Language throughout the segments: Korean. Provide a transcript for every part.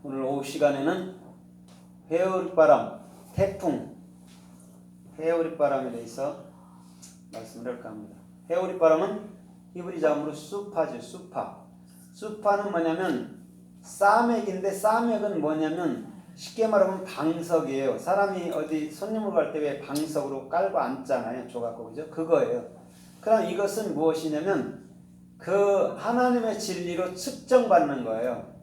오늘 오후 시간에는 회오리바람, 태풍, 회오리바람에 대해서 말씀을 할까 합니다. 회오리바람은 히브리 자음으로 수파죠. 수파는 뭐냐면 싸맥인데, 싸맥은 뭐냐면 쉽게 말하면 방석이에요. 사람이 어디 손님을 갈 때 왜 방석으로 깔고 앉잖아요. 조각고, 그죠? 그거예요. 그럼 이것은 무엇이냐면 그 하나님의 진리로 측정받는 거예요.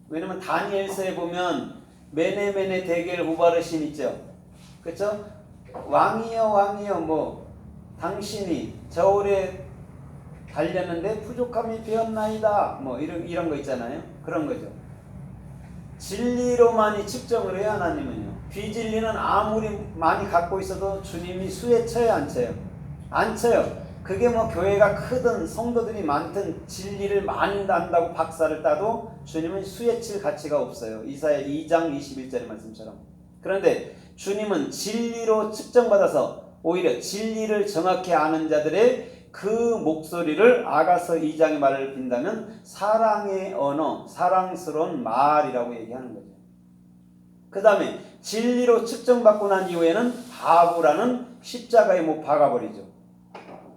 왜냐면 다니엘서에 보면 메네메네 데겔 우바르신 있죠. 그렇죠? 왕이여 뭐 당신이 저울에 달렸는데 부족함이 되었나이다. 뭐 이런 거 있잖아요. 그런 거죠. 진리로만이 측정을 해요. 하나님은요. 비진리는 아무리 많이 갖고 있어도 주님이 수에 쳐요, 안 쳐요? 안 쳐요. 그게 뭐 교회가 크든 성도들이 많든 진리를 많이 안다고 박사를 따도 주님은 수에 칠 가치가 없어요. 이사야 2장 21절의 말씀처럼. 그런데 주님은 진리로 측정받아서 오히려 진리를 정확히 아는 자들의 그 목소리를 아가서 2장의 말을 빈다면 사랑의 언어, 사랑스러운 말이라고 얘기하는 거죠. 그 다음에 진리로 측정받고 난 이후에는 바보라는 십자가에 못 박아버리죠.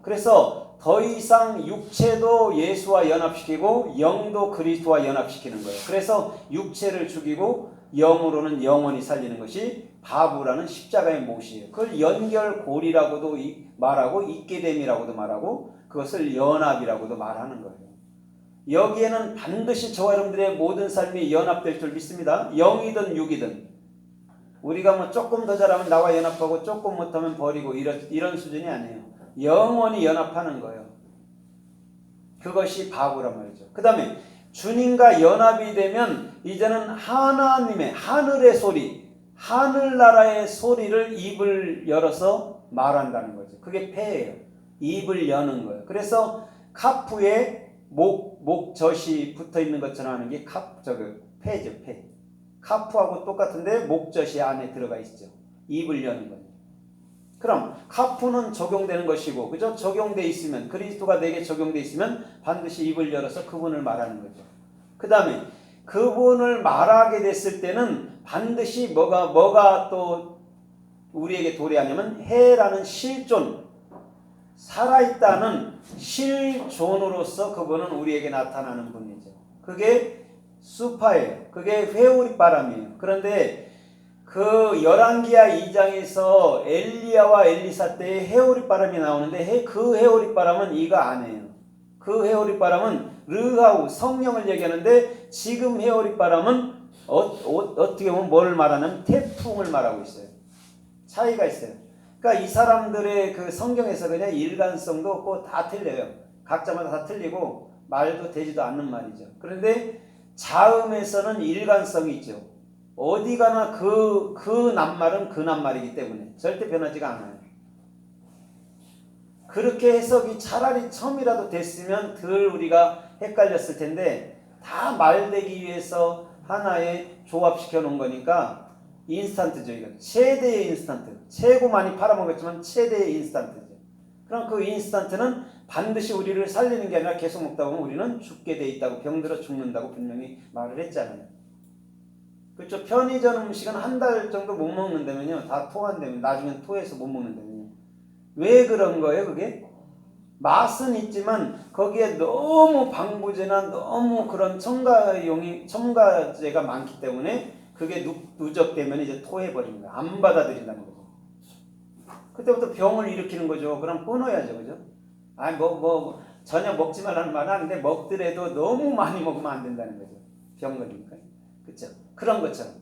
그래서 더 이상 육체도 예수와 연합시키고 영도 그리스도와 연합시키는 거예요. 그래서 육체를 죽이고 영으로는 영원히 살리는 것이 바보라는 십자가의 못이에요. 그걸 연결고리라고도 말하고 있게됨이라고도 말하고 그것을 연합이라고도 말하는 거예요. 여기에는 반드시 저와 여러분들의 모든 삶이 연합될 줄 믿습니다. 영이든 육이든. 우리가 뭐 조금 더 잘하면 나와 연합하고 조금 못하면 버리고 이런 수준이 아니에요. 영원히 연합하는 거예요. 그것이 바보란 말이죠. 그 다음에 주님과 연합이 되면 이제는 하나님의 하늘의 소리, 하늘나라의 소리를 입을 열어서 말한다는 거죠. 그게 폐예요. 입을 여는 거예요. 그래서 카프에 목젖이 붙어 있는 것처럼 하는 게 폐죠, 폐. 카프하고 똑같은데 목젖이 안에 들어가 있죠. 입을 여는 거예요. 그럼 카프는 적용되는 것이고, 그죠? 적용돼 있으면, 그리스도가 내게 적용돼 있으면 반드시 입을 열어서 그분을 말하는 거죠. 그 다음에 그분을 말하게 됐을 때는 반드시 뭐가 또 우리에게 도래하냐면 해라는 실존, 살아있다는 실존으로서 그분은 우리에게 나타나는 분이죠. 그게 수파예요. 그게 회오리바람이에요. 그런데 그 열왕기하 2장에서 엘리야와 엘리사 때의 회오리바람이 나오는데 그 회오리바람은 이거 아니에요. 그 회오리바람은 르하우 성령을 얘기하는데 지금 회오리바람은 어떻게 보면 뭘 말하냐면 태풍을 말하고 있어요. 차이가 있어요. 그러니까 이 사람들의 그 성경에서 그냥 일관성도 없고 다 틀려요. 각자마다 다 틀리고 말도 되지도 않는 말이죠. 그런데 자음에서는 일관성이 있죠. 어디 가나 그 낱말은 그 낱말이기 때문에 절대 변하지가 않아요. 그렇게 해석이 차라리 처음이라도 됐으면 덜 우리가 헷갈렸을 텐데 다 말되기 위해서 하나에 조합시켜 놓은 거니까 인스턴트죠. 이건 최대의 인스턴트. 최고 많이 팔아먹었지만 최대의 인스턴트죠. 그럼 그 인스턴트는 반드시 우리를 살리는 게 아니라 계속 먹다 보면 우리는 죽게 돼 있다고, 병들어 죽는다고 분명히 말을 했잖아요. 그렇죠. 편의점 음식은 한 달 정도 못 먹는다면요. 다 토한다면, 나중엔 토해서 못 먹는다면요. 왜 그런 거예요, 그게? 맛은 있지만 거기에 너무 방부제나 너무 그런 첨가제가 많기 때문에 그게 누적되면 이제 토해버리는 거예요. 안 받아들인다는 거죠. 그때부터 병을 일으키는 거죠. 그럼 끊어야죠, 그죠? 전혀 먹지 말라는 말은 아닌데 먹더라도 너무 많이 먹으면 안 된다는 거죠. 병 걸리니까. 그렇죠? 그런 것처럼.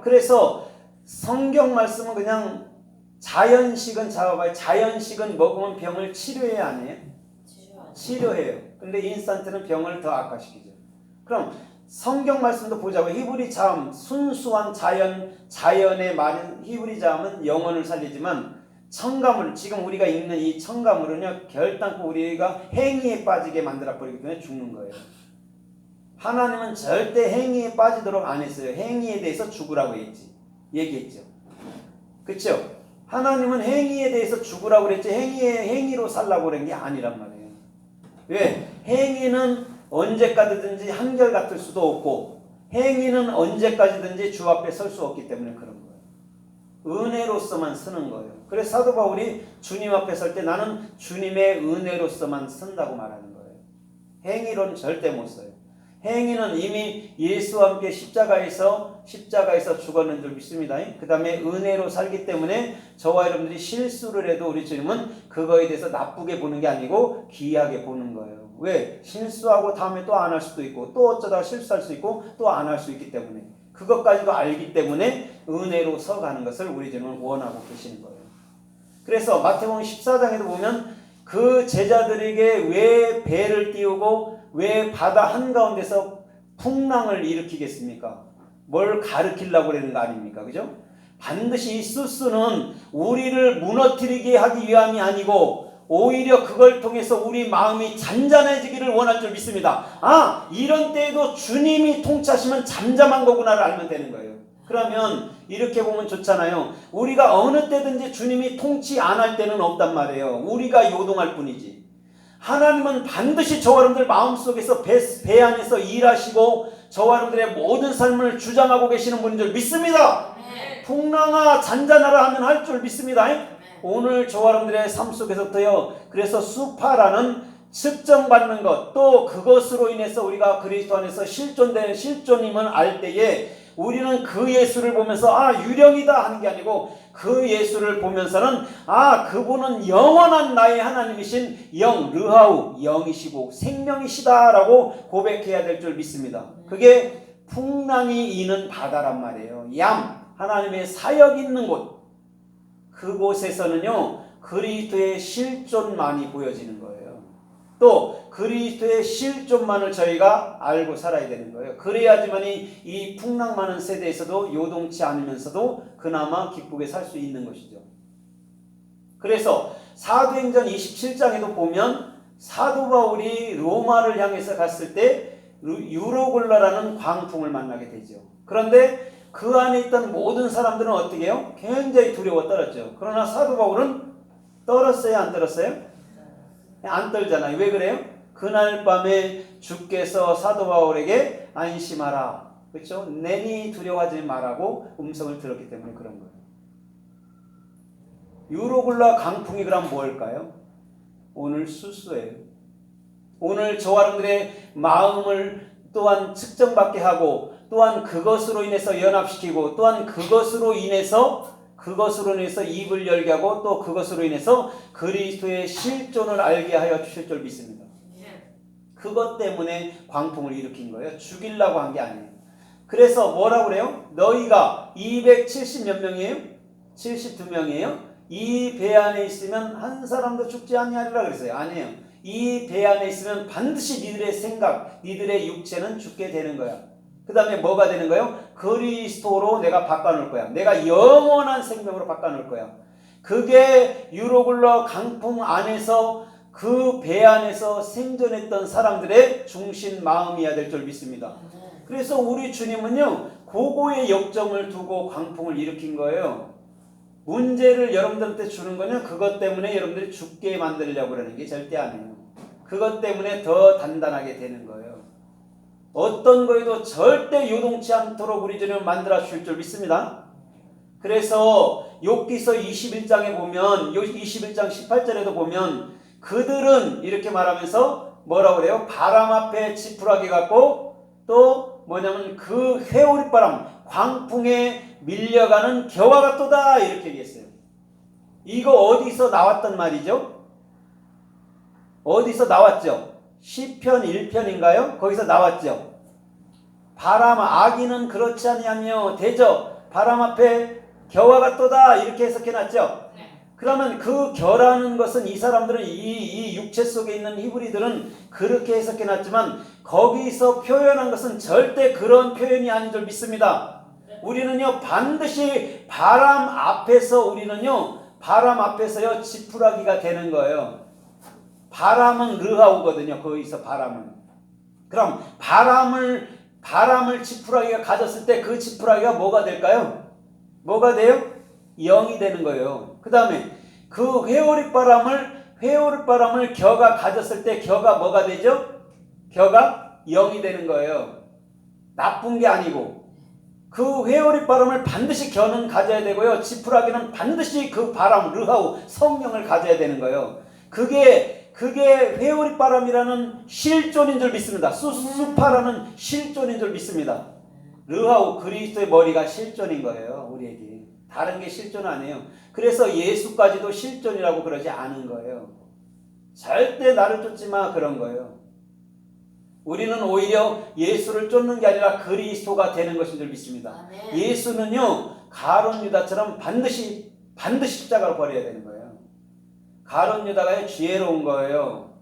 그래서 성경 말씀은 그냥 자연식은 잡아봐요. 자연식은 먹으면 병을 치료해야 안 해요? 치료해요. 근데 인스턴트는 병을 더 악화시키죠. 그럼 성경 말씀도 보자고요. 히브리 자음, 순수한 자연의 말인 히브리 자음은 영혼을 살리지만 첨가물, 지금 우리가 읽는 이 첨가물은요, 결단코 우리가 행위에 빠지게 만들어버리기 때문에 죽는 거예요. 하나님은 절대 행위에 빠지도록 안 했어요. 행위에 대해서 죽으라고 얘기했죠. 그렇죠? 하나님은 행위에 대해서 죽으라고 그랬지 행위로 살라고 그런 게 아니란 말이에요. 왜? 행위는 언제까지든지 한결같을 수도 없고 행위는 언제까지든지 주 앞에 설 수 없기 때문에 그런 거예요. 은혜로서만 서는 거예요. 그래서 사도 바울이 주님 앞에 설 때 나는 주님의 은혜로서만 선다고 말하는 거예요. 행위로는 절대 못 써요. 행위는 이미 예수와 함께 십자가에서 죽었는 줄 믿습니다. 그 다음에 은혜로 살기 때문에 저와 여러분들이 실수를 해도 우리 주님은 그거에 대해서 나쁘게 보는 게 아니고 귀하게 보는 거예요. 왜? 실수하고 다음에 또 안 할 수도 있고 또 어쩌다가 실수할 수 있고 또 안 할 수 있기 때문에 그것까지도 알기 때문에 은혜로 서가는 것을 우리 주님은 원하고 계시는 거예요. 그래서 마태복음 14장에도 보면 그 제자들에게 왜 배를 띄우고 왜 바다 한가운데서 풍랑을 일으키겠습니까? 뭘 가르치려고 그러는 거 아닙니까? 그죠? 반드시 이 수스는 우리를 무너뜨리게 하기 위함이 아니고 오히려 그걸 통해서 우리 마음이 잔잔해지기를 원할 줄 믿습니다. 아, 이런 때에도 주님이 통치하시면 잠잠한 거구나를 알면 되는 거예요. 그러면 이렇게 보면 좋잖아요. 우리가 어느 때든지 주님이 통치 안 할 때는 없단 말이에요. 우리가 요동할 뿐이지. 하나님은 반드시 저와 여러분들 마음속에서 배 안에서 일하시고 저와 여러분들의 모든 삶을 주장하고 계시는 분인 줄 믿습니다. 풍랑아 잔잔하라 하면 할 줄 믿습니다. 오늘 저와 여러분들의 삶 속에서부터요. 그래서 수파라는 측정받는 것, 또 그것으로 인해서 우리가 그리스도 안에서 실존임을 알 때에 우리는 그 예수를 보면서 아, 유령이다 하는 게 아니고 그 예수를 보면서는 아, 그분은 영원한 나의 하나님이신 영, 르하우, 영이시고 생명이시다라고 고백해야 될 줄 믿습니다. 그게 풍랑이 이는 바다란 말이에요. 얌, 하나님의 사역 있는 곳, 그곳에서는요 그리스도의 실존만이 보여지는 거예요. 또 그리스도의 실존만을 저희가 알고 살아야 되는 거예요. 그래야지만이 이 풍랑 많은 세대에서도 요동치 않으면서도 그나마 기쁘게 살 수 있는 것이죠. 그래서 사도행전 27장에도 보면 사도 바울이 로마를 향해서 갔을 때 유로굴라라는 광풍을 만나게 되죠. 그런데 그 안에 있던 모든 사람들은 어떻게 해요? 굉장히 두려워 떨었죠. 그러나 사도 바울은 떨었어요? 안 떨었어요? 안 떨잖아요. 왜 그래요? 그날 밤에 주께서 사도 바울에게 안심하라. 그렇죠? 내니 두려워하지 말라고 음성을 들었기 때문에 그런 거예요. 유로굴라 강풍이 그럼 뭘까요? 오늘 수수예요. 오늘 저와 여러분들의 마음을 또한 측정받게 하고 또한 그것으로 인해서 연합시키고 또한 그것으로 인해서 입을 열게 하고 또 그것으로 인해서 그리스도의 실존을 알게 하여 주실 줄 믿습니다. 그것 때문에 광풍을 일으킨 거예요. 죽이려고 한 게 아니에요. 그래서 뭐라고 그래요? 너희가 270 몇 명이에요? 72명이에요? 이 배 안에 있으면 한 사람도 죽지 아니하리라 그랬어요. 아니에요. 이 배 안에 있으면 반드시 니들의 생각, 니들의 육체는 죽게 되는 거야. 그 다음에 뭐가 되는 거예요? 그리스도로 내가 바꿔놓을 거야. 내가 영원한 생명으로 바꿔놓을 거야. 그게 유로굴라 강풍 안에서 그 배 안에서 생존했던 사람들의 중심 마음이어야 될 줄 믿습니다. 그래서 우리 주님은요, 그거의 역정을 두고 광풍을 일으킨 거예요. 문제를 여러분들한테 주는 거는 그것 때문에 여러분들이 죽게 만들려고 그러는 게 절대 아니에요. 그것 때문에 더 단단하게 되는 거예요. 어떤 거에도 절대 요동치 않도록 우리 주님은 만들어 주실 줄 믿습니다. 그래서 욥기서 21장에 보면 21장 18절에도 보면 그들은 이렇게 말하면서 뭐라고 그래요? 바람 앞에 지푸라기 같고 또 뭐냐면 그 회오리바람 광풍에 밀려가는 겨와 같도다 이렇게 얘기했어요. 이거 어디서 나왔던 말이죠? 어디서 나왔죠? 시편 1편인가요? 거기서 나왔죠. 바람 악인은 그렇지 아니하며 대적 바람 앞에 겨와 같도다 이렇게 해석해놨죠. 그러면 그 겨라는 것은 이 사람들은 이 육체 속에 있는 히브리들은 그렇게 해석해놨지만 거기서 표현한 것은 절대 그런 표현이 아닌 줄 믿습니다. 우리는요 반드시 바람 앞에서요 지푸라기가 되는 거예요. 바람은 르하우거든요. 거기서 바람은. 그럼 바람을 지푸라기가 가졌을 때 그 지푸라기가 뭐가 될까요? 뭐가 돼요? 영이 되는 거예요. 그 다음에 그 회오리바람을 겨가 가졌을 때 겨가 뭐가 되죠? 겨가 영이 되는 거예요. 나쁜 게 아니고 그 회오리 바람을 반드시 겨는 가져야 되고요. 지푸라기는 반드시 그 바람, 르하우, 성령을 가져야 되는 거예요. 그게 회오리 바람이라는 실존인 줄 믿습니다. 수파라는 실존인 줄 믿습니다. 르하우, 그리스도의 머리가 실존인 거예요. 우리에게. 다른 게 실존 아니에요. 그래서 예수까지도 실존이라고 그러지 않은 거예요. 절대 나를 쫓지 마 그런 거예요. 우리는 오히려 예수를 쫓는 게 아니라 그리스도가 되는 것인 줄 믿습니다. 아멘. 예수는요, 가룟 유다처럼 반드시 십자가로 버려야 되는 거예요. 가룟 유다가 지혜로운 거예요.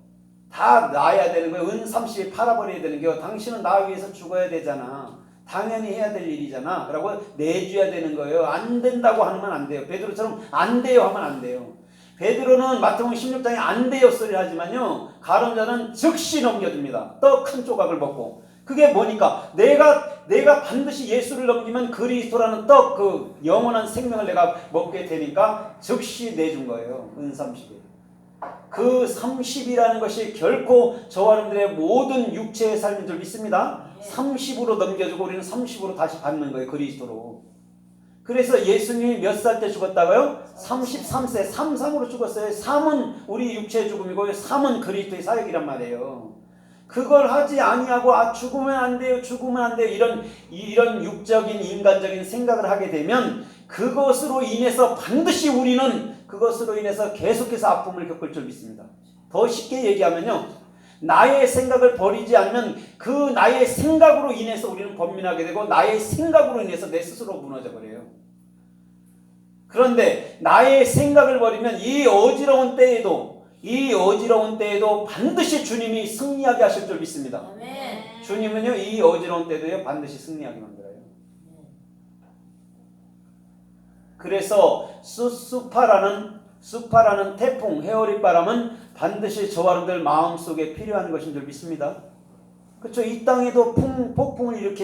다 놔야 되는 거예요. 은 30에 팔아버려야 되는 거예요. 당신은 나 위해서 죽어야 되잖아. 당연히 해야 될 일이잖아. 그러고 내줘야 되는 거예요. 안 된다고 하면 안 돼요. 베드로처럼 안 돼요 하면 안 돼요. 베드로는 마태복음 16장에 안 돼요 소리를 하지만요, 가룟자는 즉시 넘겨줍니다. 떡 큰 조각을 먹고. 그게 뭐니까 내가 반드시 예수를 넘기면 그리스도라는 떡, 그 영원한 생명을 내가 먹게 되니까 즉시 내준 거예요. 은 30에. 그 30이라는 것이 결코 저와 여러분들의 모든 육체의 삶인 줄 믿습니다. 30으로 넘겨주고 우리는 30으로 다시 받는 거예요. 그리스도로. 그래서 예수님이 몇 살 때 죽었다고요? 33세, 33으로 죽었어요. 3은 우리 육체의 죽음이고 3은 그리스도의 사역이란 말이에요. 그걸 하지 아니하고 죽으면 안 돼요, 죽으면 안 돼요, 이런 육적인 인간적인 생각을 하게 되면 그것으로 인해서 반드시 우리는 그것으로 인해서 계속해서 아픔을 겪을 줄 믿습니다. 더 쉽게 얘기하면요, 나의 생각을 버리지 않으면 그 나의 생각으로 인해서 우리는 번민하게 되고 나의 생각으로 인해서 내 스스로 무너져 버려요. 그런데 나의 생각을 버리면 이 어지러운 때에도 반드시 주님이 승리하게 하실 줄 믿습니다. 아멘. 주님은요, 이 어지러운 때도요 반드시 승리하게 만들어요. 그래서 수파라는 태풍, 회오리 바람은 반드시 저와 여러분들 마음속에 필요한 것인 줄 믿습니다. 그렇죠? 이 땅에도 폭풍을 일으켜